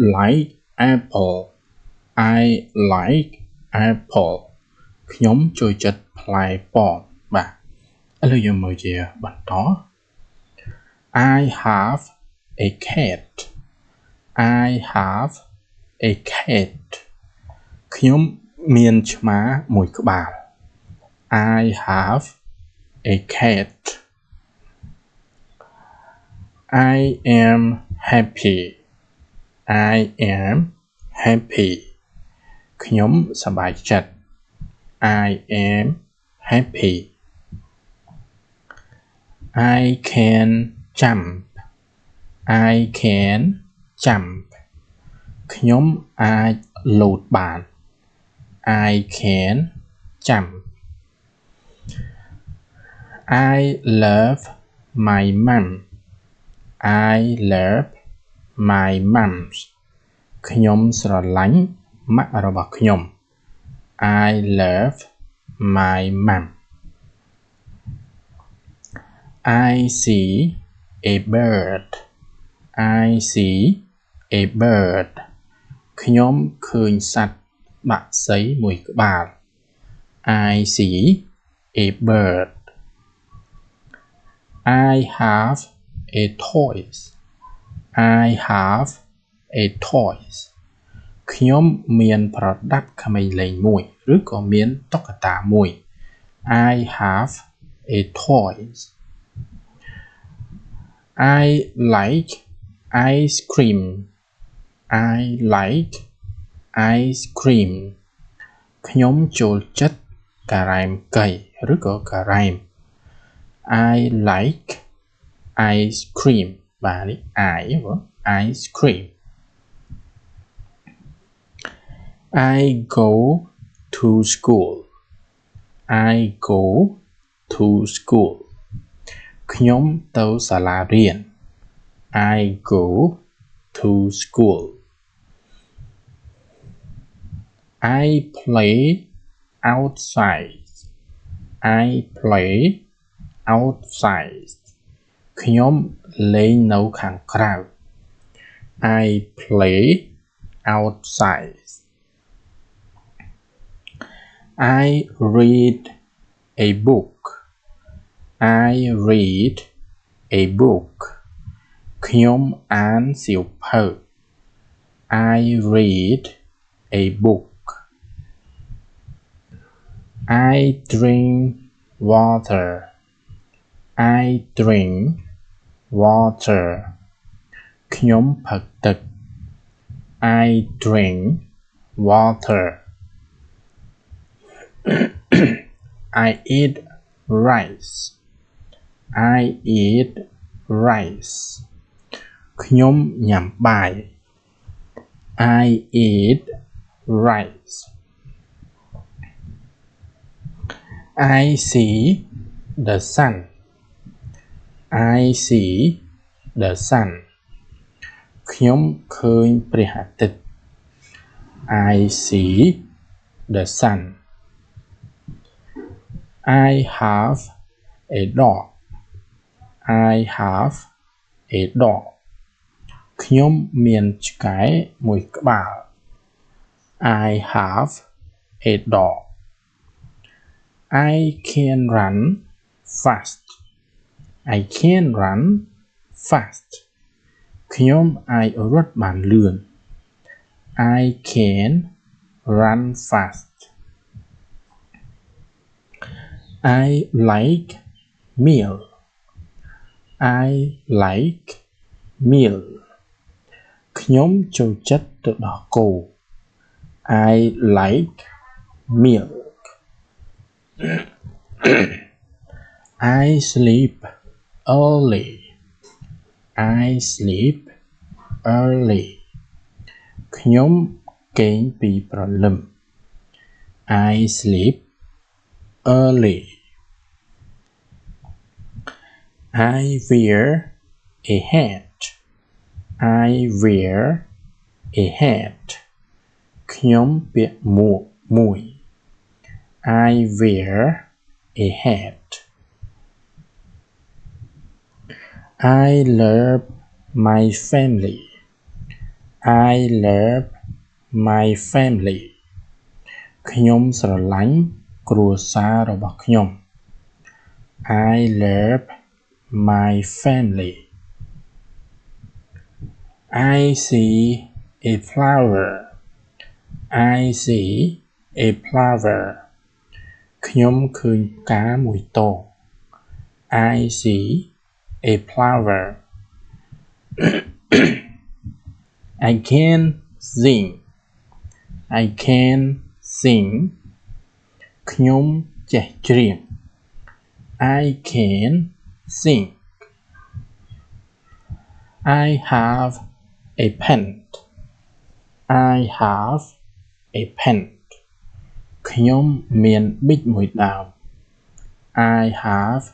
like apple I like apple ខ្ញុំចូលចិត្តផ្លែប៉ោមបាទឥឡូវយើងមើលជាបន្ត I have a cat I have a cat ខ្ញុំមានឆ្មាមួយក្បាល I have a cat I am happy I am happy ខ្ញុំសប្បាយចិត្ត I am happy I can jump I can jump ខ្ញុំអាចលោតបាន I can jump I love my mum I love my mum ខ្ញុំស្រឡាញ់ម៉ាក់របស់ខ្ញុំ I love my mum I see a bird I see a bird ខ្ញុំឃើញសត្វបក្សីមួយក្បាល I see a bird I have a toys I have a toys ខ្ញុំមានប្រដាប់ក្មេងលេងមួយឬក៏មានតុក្កតាមួយ I have a toys I like ice cream I like ice cream ខ្ញុំចូលចិត្តការ៉េមកីឬក៏ការ៉េម I like ice cream បាទនេះ ice cream I go to school I go to school ខ្ញុំទៅសាលារៀន I go to school I play outside I play outside ខ្ញុំលេងនៅខាងក្រៅ I play outside I read a book I read a book ខ្ញុំអានសៀវភៅ I read a book I drink water I drink water ខ្ញុំផឹកទឹក I drink water I eat rice I eat rice ខ្ញុំញ៉ាំបាយ I eat rice I see the sun I see the sun ខ្ញុំឃើញព្រះអាទិត្យ I see the sun I have a dog I have a dog ខ្ញុំមានឆ្កែមួយក្បាល I have a dog I can run fast I can run fast ខ្ញុំអាចរត់បានលឿន I can run fast I like milk I like milk ខ្ញុំចូលចិត្តទឹកដោះគោ I like milk I sleep early I sleep early ខ្ញុំគេងពីព្រលឹម I sleep early I wear a hat I wear a hat ខ្ញុំពាក់មួកមួយ I wear a hat I love my family I love my family ខ្ញុំស្រឡាញ់គ្រួសាររបស់ខ្ញុំ I love my family I see a flower I see a flower ខ្ញុំឃើញផ្កាមួយតោ I see a flower I can sing I can sing ខ្ញុំចេះច្រៀង I can sing I have a pen I have a pen ខ្ញុំមានប៊ិចមួយដើម I have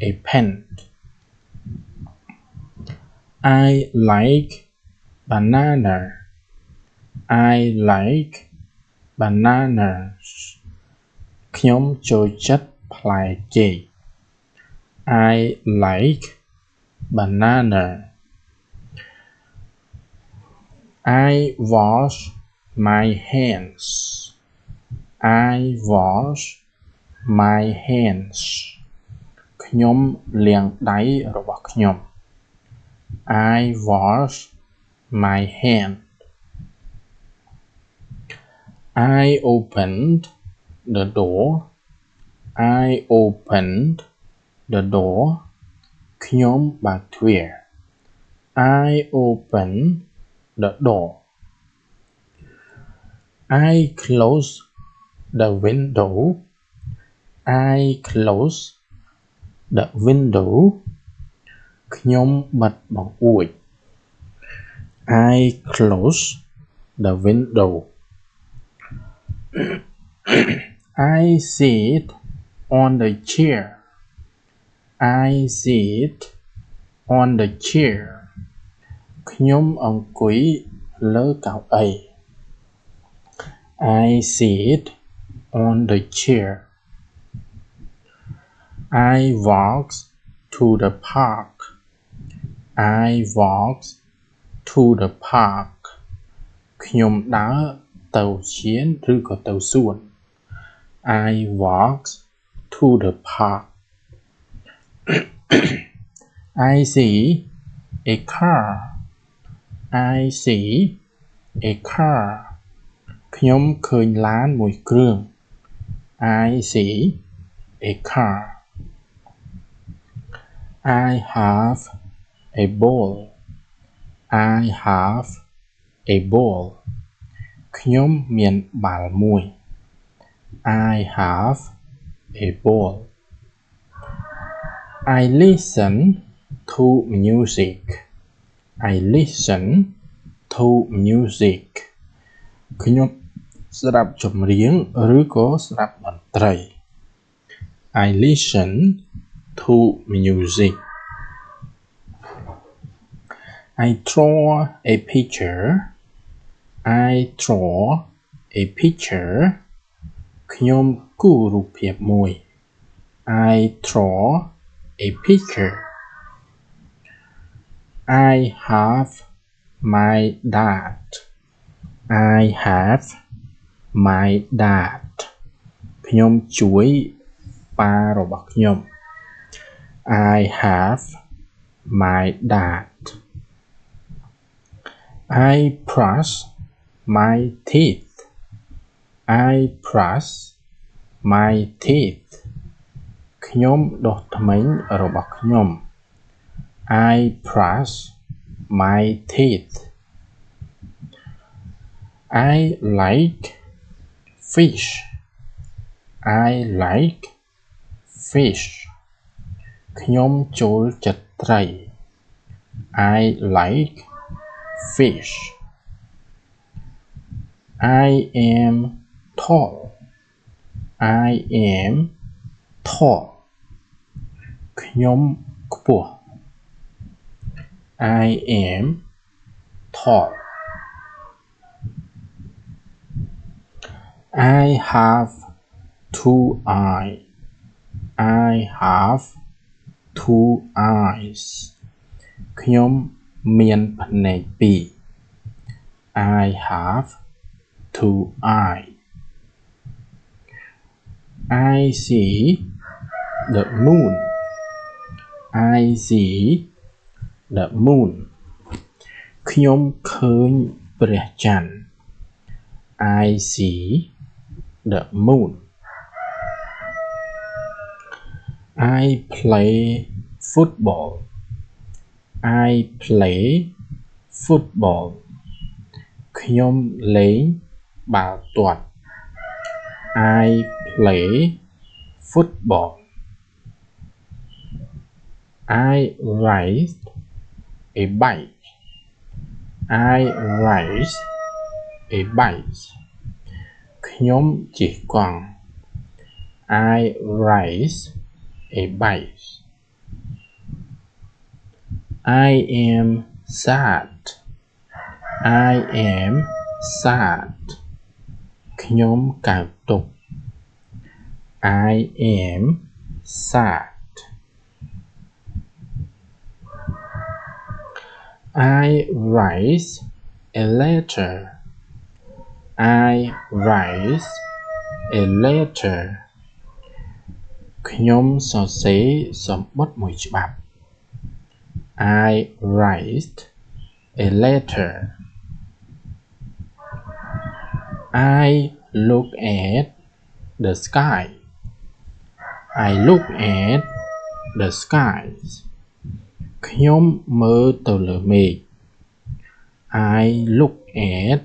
a pen I like banana I like bananas ខ្ញុំចូលចិត្តផ្លែចេក I like banana I wash my hands I wash my hands ខ្ញុំលាងដៃរបស់ខ្ញុំ I wash my hand I opened the door I opened the door ខ្ញុំបើកទ្វារ I opened the door I close the window I close the window ខ្ញុំបិទបង្អួច I close the window I sit on the chair I sit on the chair ខ្ញុំអង្គុយលើកៅអី I sit on the chair I walk to the park I walk to the park ខ្ញុំដើរទៅឈានឬក៏ទៅសួន I walk to the park I see a car I see a car ខ្ញុំឃើញឡានមួយគ្រឿង I see a car I have a ball I have a ball ខ្ញុំមានបាល់មួយ I have a ball I listen to music I listen to music ខ្ញុំស្ដាប់ចម្រៀងឬក៏ស្ដាប់តន្ត្រី I listen to music I draw a picture I draw a picture ខ្ញុំគូររូបភាពមួយ I draw a picture I have my dad I have my dad ខ្ញុំជួយប៉ារបស់ខ្ញុំ I have my dad I brush my teeth I brush my teeth ខ្ញុំដុសធ្មេញរបស់ខ្ញុំ I brush my teeth I like fish I like fish ខ្ញុំចូលចិត្តត្រី I like fish I am tall I am tall ខ្ញុំខ្ពស់ I am tall I have two eyes I have two eyes ខ្ញុំមានភ្នែកពីរ I have 2 eyes. I see the moon. I see the moon. ខ្ញុំឃើញព្រះច័ន្ទ I see the moon. I play football. I play football. ខ្ញុំលេងបាល់ទាត់ I play football. I ride a bike. I ride a bike. ខ្ញុំជិះកង់ I ride a bike. I am sad. I am sad. ខ្ញុំកើតទុក្ខ I am sad. I write a letter. I write a letter. ខ្ញុំសរសេរសម្បត្តិមួយច្បាប់ I write a letter. I look at the sky. I look at the skies. ខ្ញុំមើលទៅលើមេឃ I look at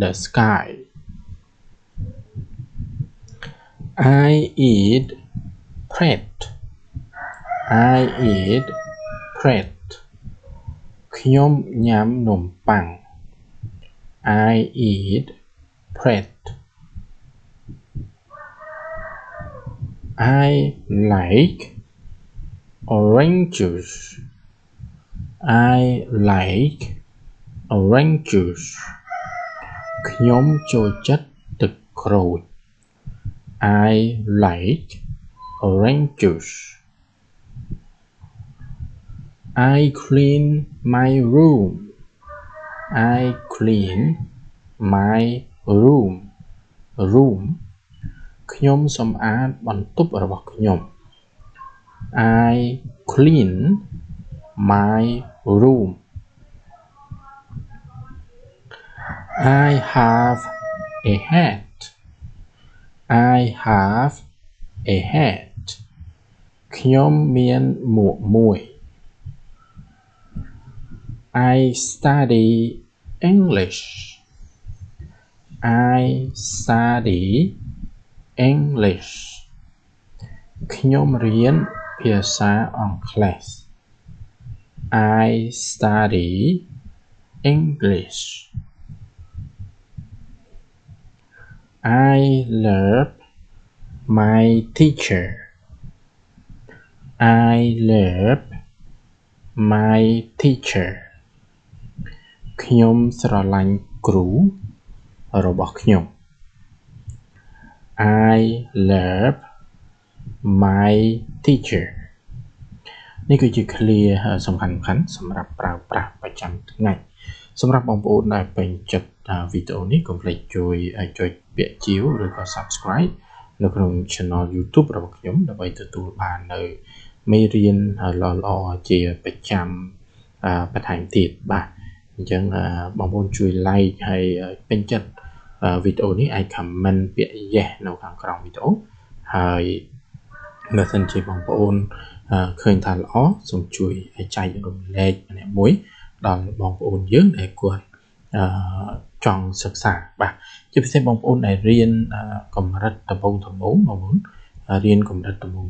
the sky. I eat bread. I eat bread. ខ្ញុំញ៉ាំនំប៉័ង I eat bread. I like orange juice. I like orange juice. ខ្ញុំចូលចិត្តទឹកក្រូច I like orange juice. I clean my room. I clean my room. Room ខ្ញុំសម្អាតបន្ទប់របស់ខ្ញុំ I clean my room. I have a hat. I have a hat. ខ្ញុំមានមួកមួយ I study English. I study English. ខ្ញុំរៀនភាសាអង់គ្លេស I study English. I love my teacher. I love my teacher. ខ្ញុំស្រឡាញ់គ្រូរបស់ខ្ញុំ I love my teacher. នេះគឺជា clear សំខាន់ៗសម្រាប់ប្រើប្រាស់ប្រចាំថ្ងៃសម្រាប់បងប្អូនដែលពេញចិត្តវីដេអូនេះកុំភ្លេចជួយចុចពាក្យជាវឬក៏ subscribe នៅក្នុង channel YouTube របស់ខ្ញុំដើម្បីទទួលបាននៅមេរៀនល្អៗជាប្រចាំបន្ថែមទៀតបាទអញ្ចឹងបងប្អូនជួយ like ហើយពេញចិត្តវីដេអូនេះអាច comment ពាក្យ yes នៅខាងក្រោមវីដេអូហើយបើសិនជាបងប្អូនឃើញថាល្អសូមជួយចែករំលែកម្នាក់មួយដល់បងប្អូនយើងដែលគាត់ចង់សិក្សាបាទជាពិសេសបងប្អូនដែលរៀនកម្រិតដំបូងបងប្អូនរៀនកម្រិតដំបូង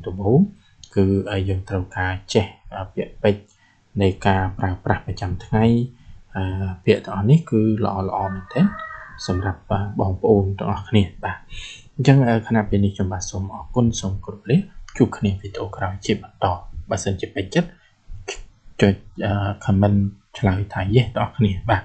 គឺយើងត្រូវការចេះពាក្យពេចន៍នៃការប្រើប្រាស់ប្រចាំថ្ងៃពាក្យទាំងអស់នេះគឺល្អមែនទែនសម្រាប់បងប្អូនទាំងអស់គ្នាបាទអញ្ចឹងខណៈពេលនេះខ្ញុំបាទសូមអរគុណសូមគោរពលាជួបគ្នាវីដេអូក្រោយជាបន្តបើសិនជាពេញចិត្តចុច comment ឆ្លើយថា yes ទាំងអស់គ្នាបាទ